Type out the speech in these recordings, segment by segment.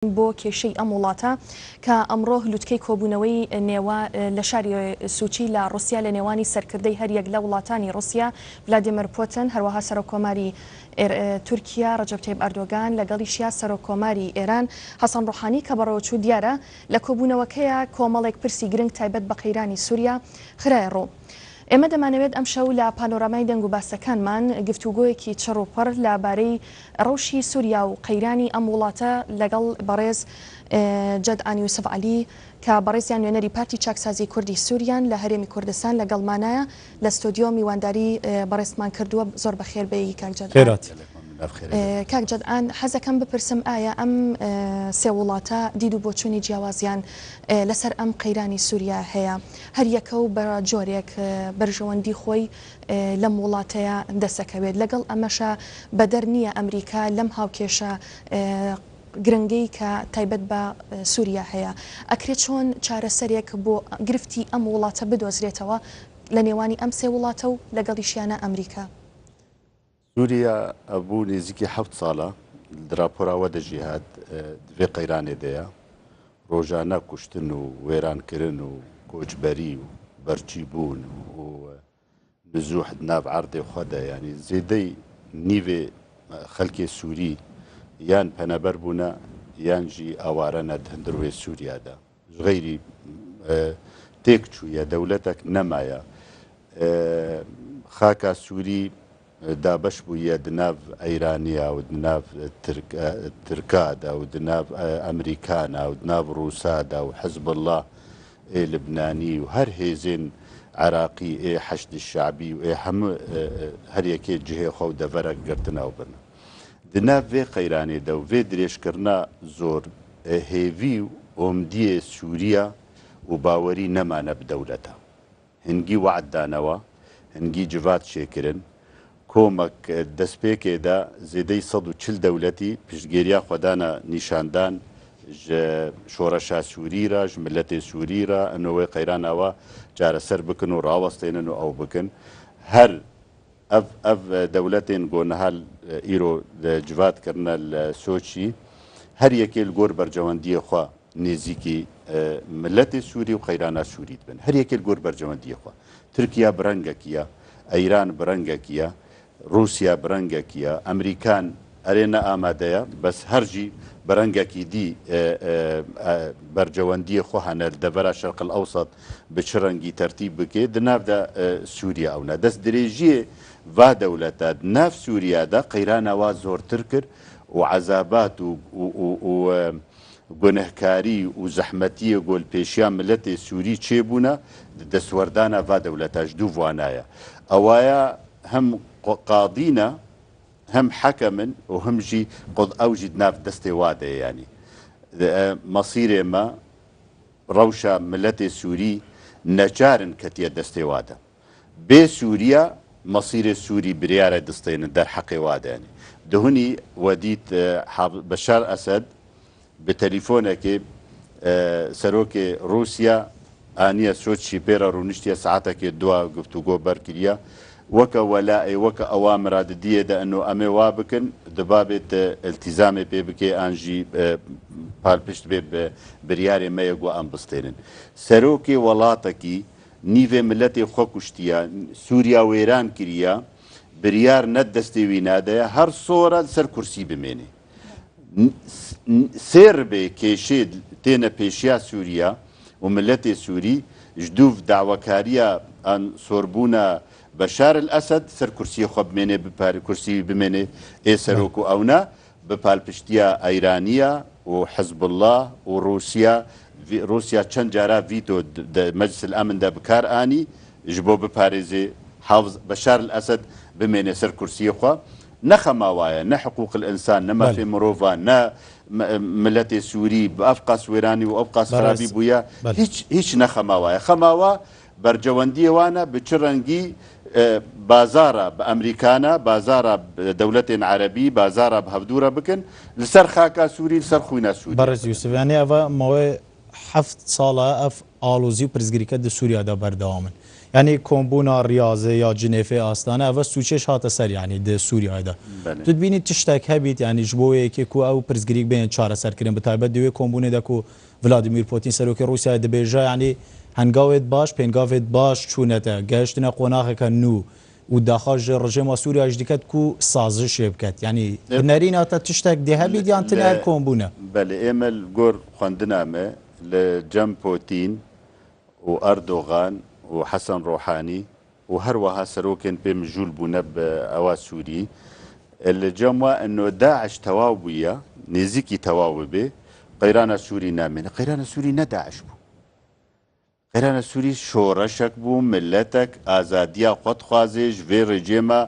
بۆ کێشەی ئەم وڵاتە کە ئەمڕۆ هلووتکەی کۆبوونەوەی نێوە لە شاری سوچی لە رووسیا لە نێوانی سەرکردەی هەریەک لە وڵاتانی رووسیا ڤلادیمیر پوتین هەروەها سەرۆکۆماری تورکیا ڕەجەب تایب ئەردۆغان لەگەڵیشیا سەرۆکۆماری ئێران حەسەن ڕۆحانی کە بەڕێوەچوو دیارە لە کۆبوونەوەکەیە کۆمەڵێک پرسی گرنگ تایبەت بە قەیرانی سووریا خرایە ڕوو. ئێمە دەمانەوێت ئەم شەو لە پانۆرامای دەنگ و باسەکانمان گفتوگۆیەکی چڕوپڕ لەبارەی ڕەوشی سووریا و قەیرانی ئەم وڵاتە لەگەڵ بەڕێز جەدعان یوسف عەلی کە بەڕێزیان نوێنەری پارتی چاکسازی کوردی سووریان لە هەرێمی کوردستان لەگەڵمانایە لە ستۆدیۆ میوانداری بەڕێزمان کردووە زۆر بەخێر بێی کاک جەدعان. کاک جەدعان حەزەکەم بپرسم ئایا ئەم سێ وڵاتە دید و بۆچوونی جیاوازیان لەسەر ئەم قەیرانی سووریا هەیە هەر یەکە و بە جۆرێک بەرژەوەندی خۆی لەم وڵاتەیە دەسەکەوێت لەگەڵ ئەمەشە بەدەر نییە ئەمریکا لەم هاوکێشە گرنگەی کە تایبەت بە سووریا هەیە ئەکرێت چۆن چارەسەرێک بۆ گرفتی ئەم وڵاتە بدۆزرێتەوە لە نێوانی ئەم سێ وڵاتە و لەگەڵیشیانە ئەمریکا. سووریا ئەبوو نێزیکی 7 ساڵە دراپۆراوە دەژیهات vê qeyranê de ye rojane kuştin û wêrankirin û koçberî û berçîbûn û nizûh di nav erdê xwe de yanî zêdey nîvê xelkê Sûrî yan peneber bûne yan jî aware ne di hindir wê Sûriya de ji xeyrî têk çûye dewletek nemaye xaka Sûrî دابش بووە دناو ئەیرانیا و دناو ترکادا و دناو ئەمریکانا و دناو ڕووسادا و حزب الله لبنانی و هەر هێزین عراقی حەشد شعبی و هەموو هەر یەکێ جهێ خۆ و دەڤەرە گرتنەوە بن دناو vê قەیرانێدا و vê درێژکردنا زۆر هێوی و ئۆمدیە سووریا و باوەری نەمانە بدەولەتە هەنگی وعددانەوە هەنگی جوات شێکردن کۆمەک دەستپێکێدا زێدەی 140 دەولەتی پشتگیریە خۆدانە نیشاندان شۆڕەشا سووریرە ژ ملەتێ سووریرە ئەنەوەی قەیرانەوە چارەسەر بکن و ڕاوەستێنن و ئەو بکن هەر ئەv دەولەتێن گۆنەهال ئیرۆ جواتکردنە لە سۆچی هەر یەکێ گۆر بەرجەوەندیە خوا نێزیکی ملەتی سووری و قەیرانە سووریت بن هەر یەکێ گۆر بەرجەوەندیە خوا تورکیا برەنگەکیە ئەیران برەنگەکیە رووسیا برەنگێکیە ئەمریکان ئەرێنە ئامادەیە بەس هەرژی بەرەنگێکی دی بەرجەوەندیە خۆ هەنە دەڤەرە شەرق ئەوسەد بچ ڕەنگی تەرتیب بکێ دناودا سووریا ئەوە دەست درێژیە وا دەولەتە ناف سووریادا قەیرانەوە زۆرتر کرد و عەزابات و گونەهکاری و زەحمەتیە گۆلپێشیان ملەتێ سووری چێبوونە دەسوەردانە وا دەولەتەش دوو وانایە ئەوایە هەم قادینە هەم حەکەمن و هەمژی قۆد ئەوژی ناف دەستێ وادەیە ینی مەسیرێمە ڕەوشە ملەتێ سووری نەجارن کەتیە دەستێ وادە بێ سووریا مەسیرێ سووری بریارە دەستێنن دەر حەقێ وادەیانی دهونی وەدیت بەشار ئەسەد بە تەلیفۆنێکێ سەرۆکێ رووسیا ئانیە سۆچی پێرە ڕوونیشتیە سعاتێکێ دوا گفتوگۆ بەرکریە وەکە وەلائێ وەکە ئەوە مراددیەدا ئەنۆ ئەمێ وا بکن دەبابێت ئەلتیزامێ پێ بکێ ئانژی پاڵپشت بێ بریارێ مەیە گوۆ ئەم بستێنن سەرۆکێ وڵاتێکی نیڤێ ملەتێ خۆ کوشتیە سووریا وێران کریە بریار نەت دەستێوی نادەیە هەر سۆرە سەر کورسی بمێنێ سێر بێ کێشێ تێنە پێشیا سووریا و ملەتێ سووری ژدوو داواکاریە ئەن سۆربوونە بەشار ئەسەد سەر کورسی خۆ بمێنێ بپاری کورسی بمێنێ ئێ سەرۆک و ئەونا بەپالپشتیە ئەیرانیە و حزب الله و رووسیا چەند جارا ڤیتۆ مەجلس ئەمندا بکار ئانی ji بۆ بپارێزێ بەشار ئەسەد بمێنێ سەر کورسیە خۆ نەخەماوایە نە حقوق الئینسان نە مافێ مرۆڤ نە ملەتێ سووری بە ئەفقاس وێرانی و ئەفقاس خرابی بووە هیچ نەخەماوایە خەماوە بەرجەوەندیەوانە بچ ڕەنگی بازارە بە ئەمریکانە بازارە دەولەتێن عەرەبی بازارە بە هەفتوورە بکن لەسەر خاکە سووری لەسەر خوینە سووری بەڕێز یوسفیانی ئەوە ماوەی 7 ساڵە ئەف ئالۆزی و پرزگریکە لە سووریادا بەردەوامن یعنی کۆمبوونا ریاضە یا جنێفێ ئاستانە ئەوە سوچێش هاتە سەر ینی دە سووریایدا تو بینی تشتێک هەبیت ینی ji بۆ یەکێک و ئەو پرزگریک بێن چارەسەرکردن بەتایبەت دوێ کۆمبوونێدا و ڤلادیمیر پۆتین سەرۆکی رووسیا دەبێژە ینی هەنگاوێت باش پێنگاوێت باش چوونەتە گەشتنە قۆناغێکە نو و داخواژ ڕژێما سووریاش دکات و سازشێ بکات ینی نەریناتە تشتێک دێ هەبیت یان تنەر کۆمبوونە بەێ ئێمە گۆر خوێندنامە لە جەم پۆتین و ئەردۆغان و حەسەن ڕۆحانی و هەروەها سەرۆکێن پێم ژوول بوونە بە ئەوە سووری لە جەموە ئەنۆ داعش تەواو بوویە نێزیکی تەواو ببێ قەیرانە سووری نامێنە قەیرانە سووری نەداعش بوو قەیرانە سووری شۆڕەشەک بوو ملەتێک ئازادیا خۆتخوازێژ vê ڕێجێمە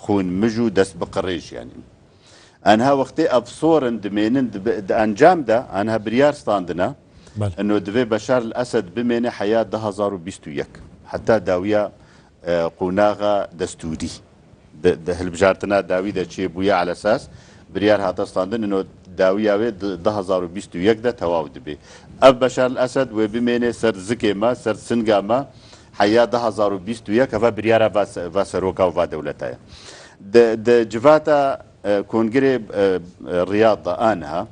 خوونمژ و دەست بقڕێژیانی ئەنها وەختێ ئەفسۆرن دمێنن ئەنجامدا ئەنها بریار ستاندنە ئەنۆ دەوێ بەشار ئەسد بمێنێ حیا 2021 حتا داویە قوناغا دەستوری هەلبژارتنا داوی دەچێ بووە على ئەساس بریار هاتەستاندن ئەنۆ داویاوێ 2021 دا تەواو دەبێ ئەف بەشار ئەسد وێ بمێنێ سەر زکێمە سەر سنگامە حیا 2021 ئەڤە بریارە ڤاسەرۆکا و ڤادەولەتایە جڤاتە کۆنگرێ ڕیاضە ئانها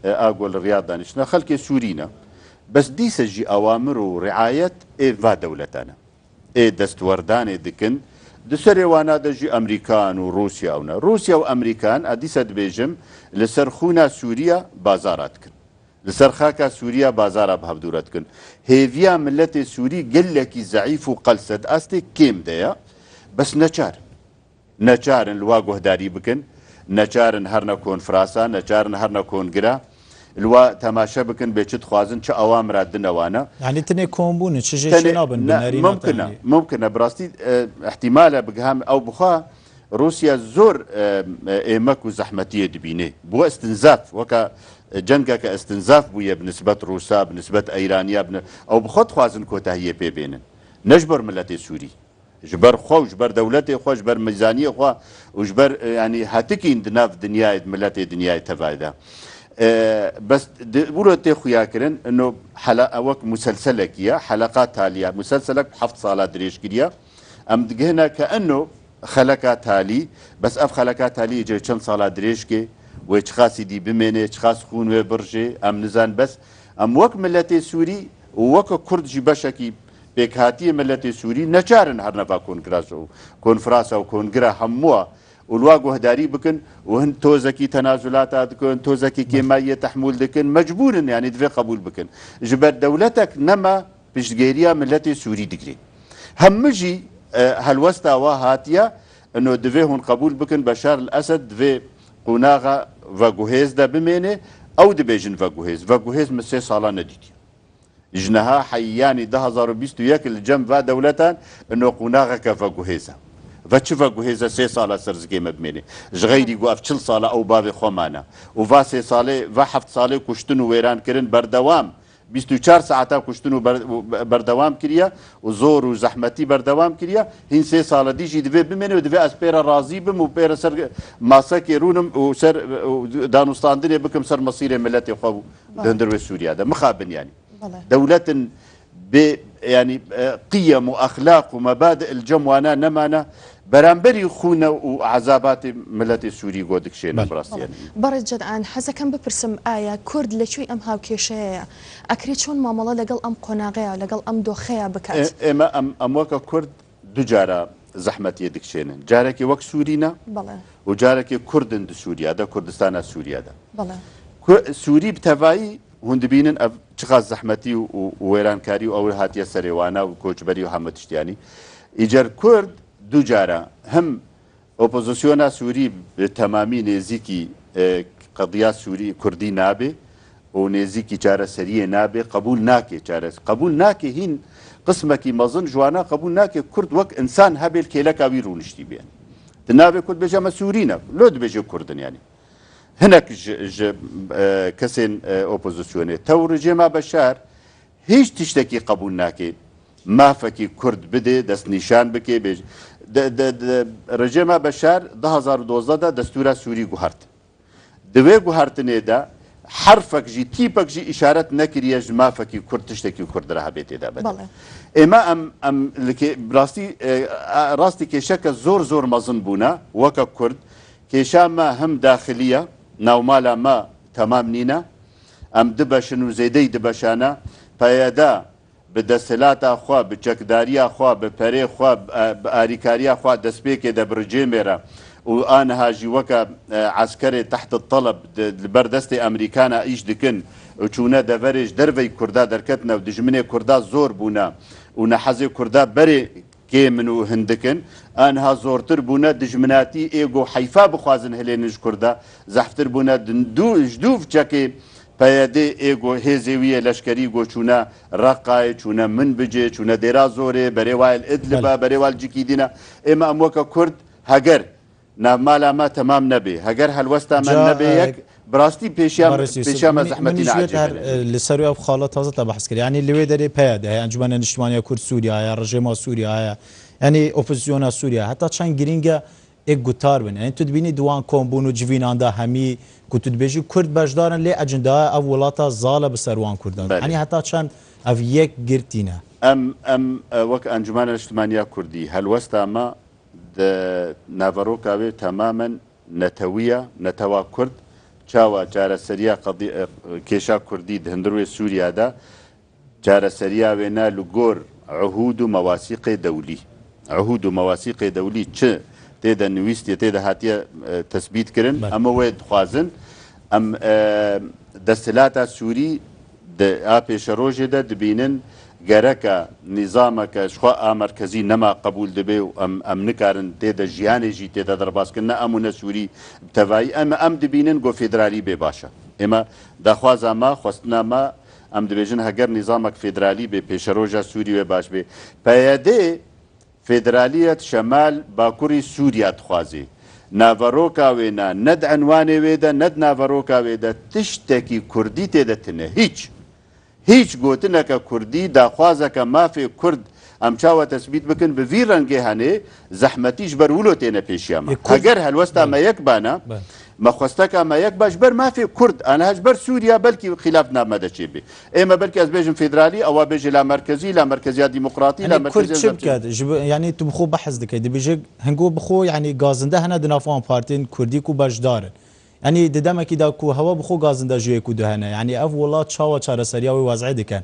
ئاگۆل ڕیاض دانیشتە خەڵکی سوورینە بەس دیسەژی ئەوامر و ڕعایەت ئێ دەولەتانە ئێ دەستوەردانێ دکن دسەرێوانە دەژی ئەمریکان و رووسیاونە رووسیا و ئەمریکان ئەدیسە دبێژم لەسەر خونا سووریا بازارات کرد لەسەر خاکە سووریا بازارە بە هەبدورەتکن هێڤیا ملەتێ سووری گەلێکی زەعیف و قەلسەد ئاستێک کێم دەیە بەس نەچارن لوا گۆهداری بکن نەچارن هەرنە کۆنفراسا نەچارن هەرنە کۆنگرە لوا تەماشە بکن بێچت خوازن چه ئەوامرا دنەوانە ینی تنێ کۆمبوون ممکنە بڕاستی احتیمالە بگەهام ئەو بخوا رووسیا زۆر ئێمەک و زەحمەتیە دبینێ بۆ ئەستنزاف وەکە جەنگەکە ئەستنزاف بوویە بنسبەت رووسا بنسبەت ئەیرانیا ئەو بخۆت خوازن کۆتاهیە پێبێنن نەش بەر ملەتی سووری ji ber xwe ji ber dewletê xwe ji ber mîzaniyê xwe û ji ber yanî hetikîn di nav dinyayê miletê dinyayê tevayê de bes bûro tê xuyakirin ino wek muselselekî ye heleqa taliye muselselek heft sala dirêjkiriye em digihine ke eno xeleka talî bes ev xeleka talî ce çend sala dirêjkê wê çixasî dî bimêne çixas xûn wê birjê em nizan bes em wek miletê Sûrî û weke Kurd jî beşekî پێکهاتیە ملەتی سووری نەچارن هەر نەفا کۆنگراس و کۆنفراسە و کۆنگرە هەمووە وڵوا گۆهداری بکن و هەند تۆزەکی تەنازولاتا دکن تۆزەکی کێماییە تەحمول دکن مەجبورن ینی دوێ قبول بکن ji ber dewletek nema piştgêriya milletê Sûrî digirê hemijî helwesta wa hatiye ino divê hûn qebûl bikin Beşar el-Esed divê qonaxa veguhêz de bimêne ew dibêjin veguhêz veguhêz min 3 sala nedîtiye جنها حياني 2021 الجم va دولتان انه قناغك فغوهيزا فچ فغوهيزا 3 سالا سرزگي مبمني جغيري گوف 40 سالا او باب خومانه و va 3 ساله va 7 ساله کشتن و ویران کرن بردوام 24 ساعتا کشتن و بردوام کریه و زور و زحمتي بردوام کریه هین 3 سالا دیجی دوی بمنه و دوی اسپيرا راضي بم و پيرا سر ماسك رونم و سر دانوستاندني بكم سر مصير ملتي خو دندر سوريا ده مخابن يعني دولة يعني قيم وأخلاق ومبادئ الجموانا نمانا برامبري خونا وعذابات ملتي سوري قودك شينا براسي يعني برد جدعان حزا كان بپرسم آيا كرد لشوي أم هاو كيشايا أكريد شون مامالا لقل أم قناغيا لقل أم دوخيا بكات إما أم وكا كرد دو جارة زحمة يدك شينا جاركي وك سورينا وجاركي كردن دو سوريا دا كردستان سوريا دا سوري بتفاي هون دبینن اف چقدر زحمتی و ویرانکاری و اول هاتیه سریوانه و کوچبری و همه تشتیانی ایجار کرد دو جاره هم اپوزیسیون سوری به تمامی نزدیکی قضیه سوری کردی نابه و نزدیکی جاره سریه نابه قبول ناکه جاره قبول ناکه هین قسمه کی مزن جوانا قبول ناکه کرد وک انسان هبل کلک اوی رونشتی بیان دنابه کرد بجام سورینه لود بجو کردن یعنی هناك كسين اوبوزيسيوني تو رجيما بشار هيش تشتكي قبول ناكي ما فكي كرد بدي دست نشان بكي بيج رجيما بشار 2012 دا دستورا سوري گوهرت دوي گوهرتنه دا حرفك جي تيبك جي إشارة نكرية جمافك كرد تشتكي كرد رها بيتي دا بدل إما أم راستي كيشاك زور مظن بونا وكا كرد كيشا ما هم داخلية ناومالا ما تمام نينا أم دبشن وزيدي دبشانا فيدا بدستلاتا خوا بچکداریا خوا بپری خوا بآریکاریا خوا دسبيك دا برجيميرا وأنا هاجي وكا عسكري تحت الطلب بردست أمريكانا إيش دكن وشونا دفرج درفي كردا دركتنا ودجمني كردا زور بونا ونحزي كردا بري كيمن وهندكن أنها زورتر بونا دجمناتي إيجو حيفا بخوازن هلينج كردا زحفتر بونا جدوف جاكي پیاده ایگو هزیویه لشکری گو چونه رقای چونه منبجه چونه دیرا زوره بری وایل ادلبا بری وایل جکیدینا اما اموکا کرد هگر نمالا ما تمام نبی هگر هلوستا من نبی یک براستی پیشام زحمتین عجیبه لسروی اب خالة تازه تبحث کرد یعنی لیوی داری پیاده هی انجمن اجتماعی کرد سوریا یا رژیم سوریا یعنی اپوزیسیون سوریا حتی چند گرینگه یک گوتار بن یعنی تو دبینی دوان کۆمبوون و جوینان دا هەمی کو تو دبێژی کورد بەشدارن لێ ئەجندا ئەو وڵاتە زاڵە بەسەروان کوردان ینی هەتا چەند ئەو یەک گرتینە ئەم وەک ئەنجومانە نیشتمانیا کوردی هەلوەستامە ناڤەڕۆکاوێ تەمامەن نەتەویە نەتەوا کورد چاوە جارەسەریە کێشا کوردی هەندروێ سووریادا جارەسەرییا وێنا لەگۆر عهود و مەواسیقی دەولی عهود و مەواسیقی دەولی چ تێدا نوویستی تێدا هاتیە تەسبیت کردن ئەمە وێ دخوازن ئەم دەستهلاتە سووری ئا پێشە ڕۆژێدا دبینن گەرەکە نیزامەکە شخوا ئامەرکەزی نەما قبول دەبێ و ئەم نکارن تێدا ژیانێژی تێدا دەرباسکردن ئەمونە سووری تەڤایی ئەم دبینن گۆ فێدرالی بێ باشە ئێمە داخوازامە خواستنامە ئەم دەبێژن هەگەر نیزامێک فێدرالی بێ پێشە ڕۆژە سووری وێ باش بێ پەیەدێ فێدرالیەت شەمال باکووری سووریا دخوازێ ناڤەڕۆکا وێنا نەد عنوانێ وێدە نەد ناڤەڕۆکا وێدە تشتێکی کوردی تێدەتنە هیچ گوتنەکە کوردی داخوازەکە مافێ کورد ئەم چاوە تەسبیت بکن بڤی ڕەنگێ هەنێ زەحمەتیش بەرولۆ تێنە پێشیامە هەگەر هەلوەستا یەک بانە مەخواستەکە یەک باش بەر مافێ کورد ئەنهاش بەر سووریا بەلکی خلاف نامە دەچێ بێ ئێمە بەلکی ئەس بێژم فێدرالی ئەوە بێژێ لا مەرکەزی لا مەرکەزیا دیموقراتی لا مەرکەزی بکات ینی تو بخۆ بەحەز دەکەیت دەبێژێ هەنگۆ بخۆ ینی گازندە هەنە دنافان پارتین کوردی و بەشدارن ینی ددەمەکیدا کو هەوا بخۆ گازندە ژوەیەک و دهەنە ینی ئەف وڵات چاوە چارەسەریاوی وازعی دەکەن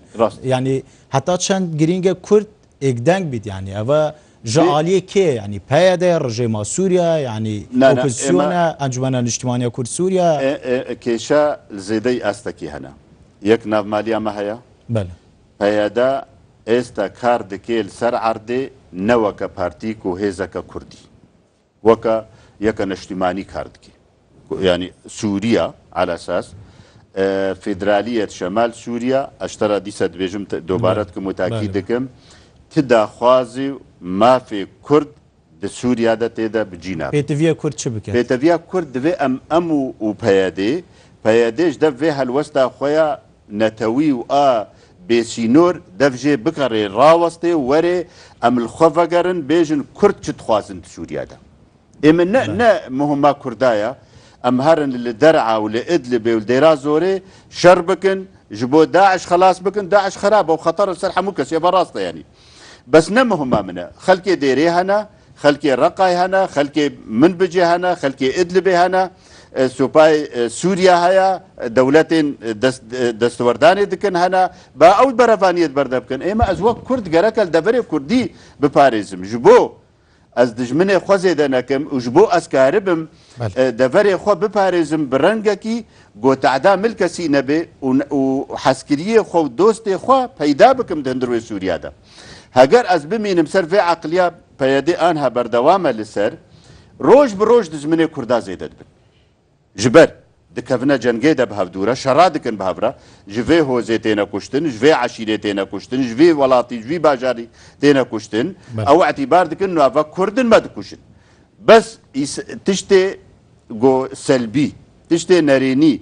ینی هەتا چەند گرینگە کورد ئێکدەنگ بیت ینی ئەوە جعالیه که یعنی پیاده رژیم سوریا یعنی اپوزیسیون انجمن اجتماعی کرد سوریا کیشا زیدی استکی هنا یک نومالیا ما هیا بله پیاده استا کار دکیل سر عرضه نوک پارتی کو هزک کردی وکا یک اجتماعی کار دکی یعنی سوریا على اساس فدراليه شمال سوريا اشترى ديسد بيجم دوبارات كمتاكيد دكم تداخوازي ما في كرد د سوريا د تيدا بجينا بيتفيا كرد شبكه بيتفيا كرد في امو وبيادي بياديش د في هالوستا خويا نتوي و بيسينور دفجي بكري راوستي وري ام الخفقرن بيجن كرد تخوازن سوريا دا اما نا مهما كردايا ام هرن للدرعه ولادلب والديرا زوري شربكن جبو داعش خلاص بكن داعش خرابه وخطر السلحه مكس يا براسطه يعني بس نمهم منا خلكي ديري هنا خلكي رقاي هنا خلكي منبجي هنا خلكي ادلبي هنا سوباي سوريا هيا دولتين دستورداني دكن هنا با او برفانية بردبكن اما ازواج كرد جركل دفري كردي بباريزم جبو از دجمنه خوزي دنكم وجبو اسكاربم دفري خو بباريزم برنگكي گو تعدا ملكسي نبي وحسكريه خو دوستي خو پیدا بكم دندروي سوريا دا هەگەر ئەس بمینم سەر vê عقلیا پەیەدێ ئانها بەردەوامە لەسەر ڕۆژ بڕۆژ دژمنێ کووردا زێدە دەبن ji ber dikevine cengê de bi hevdûre şera dikin bi hevre ji vê hozê têne kuştin ji vê eşîrê têne kuştin ji vê welatî ji vê bajarî têne kuştin ew etîbar dikin nava kurdin me dikuşin bes tiştê got selbî tiştê nerênî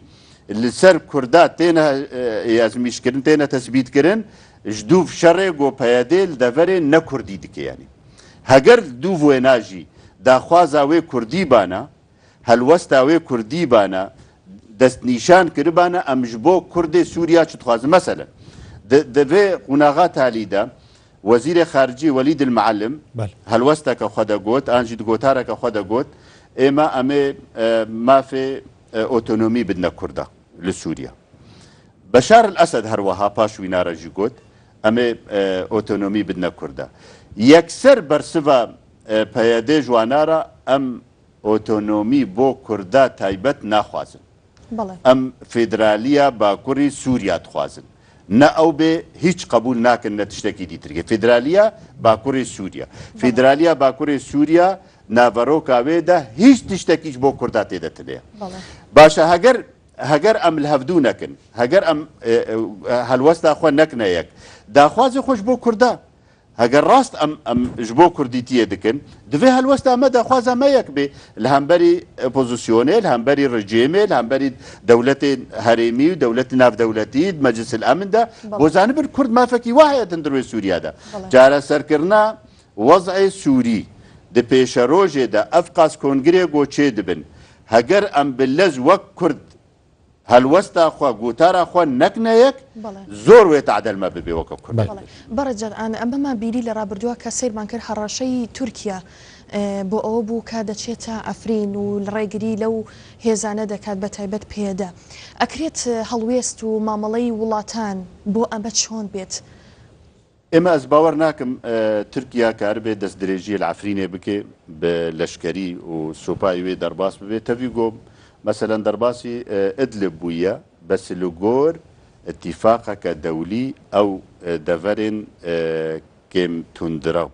li ser kurda têne yazmîşkirin têne tespîtkirin ji dûv şerê got peyedê li deverê ne kurdî dike yanî heger dûv wêna jî daxwaza wê kurdî bana helwesta wê kurdî bana دەستنیشان کردبانە ئەمش بۆ کوردی سووریا چ دخوازن مەسەلەن دەبێ قوناغا تالیدا وەزیرە خارجی وەلید المعلم هەلوەستەکە خۆ دەگوت ئانجی گۆتارەکە خۆ دەگوت ئێمە ئەمێ مافێ ئۆتۆنۆمی بدنە کوردە لە سووریا بەشار الئەسەد هەروەها پاش وینارەژی گوت ئەمێ ئۆتۆنۆمی بدنە کوردە یەکسەر بەرسڤە پەیەدێ جوانارە ئەم ئۆتۆنۆمی بۆ کووردا تایبەت ناخوازن ئەم فێدرالیە باکوڕی سووریا دخوازن نە ئەو بێ هیچ قبول ناکەن نە تشتێکی دیترگە فێدرالیە باکوڕی سووریا فێدرالیە باکوڕی سووریا ناڤەرۆکاوێدا هیچ تشتێکیش بۆ کووردا تێدەتنێ باشە هەگەر ئەم هەفتوو نەکەن هەگەر ئەم هەلوەستا خۆ نەکنە یەک داخوازی خۆش بۆ کووردا هەگەر ڕاست ئەم ji بۆ کوردیتیە دکن divê helwesta me daxwaza me yek bê li hemberî opozisyonê li hemberî rejêmê li hemberî dewletên herêmî û dewletê navdewletî meclisil emin de bo zanibin kurd mafekî wa heye din dirwê Sûriya de cara serkirina wezê Sûrî di pêşerojê de ev qas kongirê goçê dibin heger em bi lez wek kurd هەلوەستا خوا گوتارە خۆ نەکنەیەک زۆر وێ تعدەلمە ببێ وەکە کورد بەڕەجان ئەمەمان بیری لە ڕابردووە کە سیرمان کرد هەڕەشەی تورکیا بۆ ئەوە بوو کا دەچێتە ئەفرین و لە ڕێگری لەو هێزانە دەکات بە تایبەت پێدا ئەکرێت هەڵوێست و مامەڵەی وڵاتان بۆ ئەمە چۆن بێت ئێمە ئەس باوەڕ ناکەم تورکیا کار بێت دەست درێژیە لە ئەفرینێ بکێ بە لەشکەری و سوپای وێ دەرباس ببێت تەوی گۆ مثلا دەرباسی ئدلب بوویە بە سلوگۆر اتفاقەکە دەولی ئەو دەڤەرێن کێم توندرە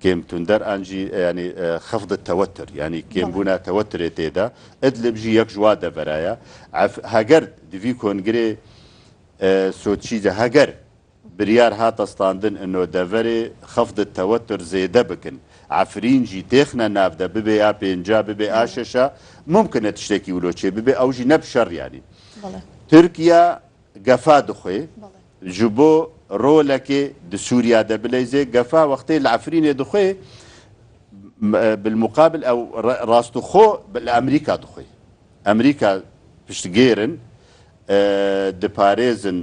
کێم توندەر ئەنجی ینی خەفدت تەوەتر ینی کێمبوونا تەوەترێ تێدا ئدلبژی یەک ژوا دەڤەرایە هەگەر دوی کۆنگرێ سۆچیجە هەگەر بریار هاتەستاندن ئەنۆ دەڤەرێ خەفدت تەوەتر زێدە بکن عفرینجی تێخنە نافدە ببێ یا پێنجا ببێ ئاشەشە ممکنە تشتێکی ولۆچێ ببێ ئەوژی نەبشەڕیانی تورکیا گەفا دخوێ ji بۆ ڕۆلەکێ di سووریا دەبلەیزێ گەفا وەختەی لە عفرینێ دخوێ بالمقابل ئەو ڕاستوخۆ لە ئەمریکا دخوێ ئەمریکا پشتگێرن دپارێزن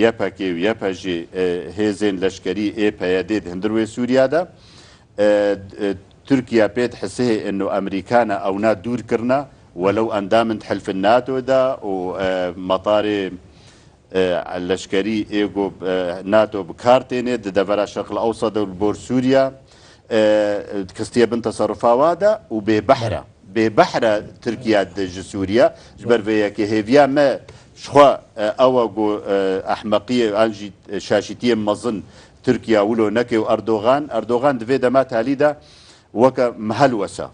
یەپەکێ و یەپەژێ هێزێن لەشکەری ئێپەیەدێت هەندروێ سووریادا تورکیا پێت حسێ ئەنو ئەمریکانە ئەونا دوورکردە وەلەو ئەندامن حلف ناتۆدا و مەطارێ لەشکەری ئێگۆ ناتۆ بکارتێنێت دەڤەرە شەرق ئەوسەدە بۆر سووریا کەستیە بن تەسەڕفاوادا و بێبەحرە بێبەحرە تورکیا دژ سووریا ژبەرڤەیەکە هێڤیا مە شخوا ئەوە گۆ ئەحمەقیە ئەنجی شاشیتیە مەزن تورکیا ولۆ نەکێ و ئەردۆغان دەوێ دەما تالیدا وەکە هەلوەسە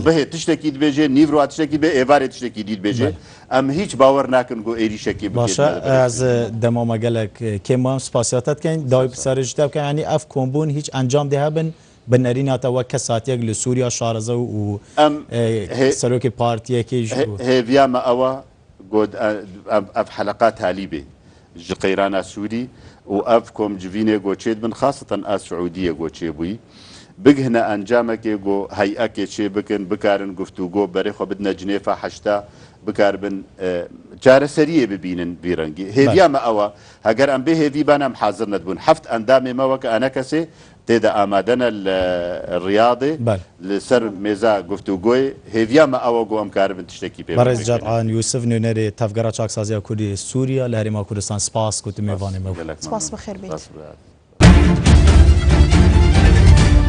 بهێ تشتێکی دبێژێ نیڤڕات تشتێکی بێ ئێوارێ تشتێکی دیت بێژێ ئەم هیچ باوەڕ ناکەن گۆ عێریشەکی باشە ئەز دەمامەگەلێک کێمام سپاسیاتت کەین داوای پرسەرژتە بکەن ینی ئەف کۆمبوون هیچ ئەنجام دێ هەبن بنەریناتەوە کە ساتێک لە سووریا شارەزە و سەرۆکی پارتیەکەی هێڤیامە ئەوە ئەف حەلەقات تالی بێ ji qeyrana Sûrî û ev komcivînê goçê bin xasatan a Siûdiyê goçê bûyî bigihne encamekê got heyekê çê bikin bikarin guftûgo berê xwe bidine cinêfa heşta bikarbin çareseriyê bibînin vî rengî hêviya me ewa heger em bê hêvî ban em hazir nedibûn heft endamê me weke ene kesê têde amadene riyadê li ser mêza guftûgoyê hêviya me ewa got em karibin tiştekî pê Berez Cerhan Yusuf Nûnerê tevgera çaksaziya Kurdî Sûriya li Herêma Kurdistan spas ku tu mêvanê me spas bixêr bêt.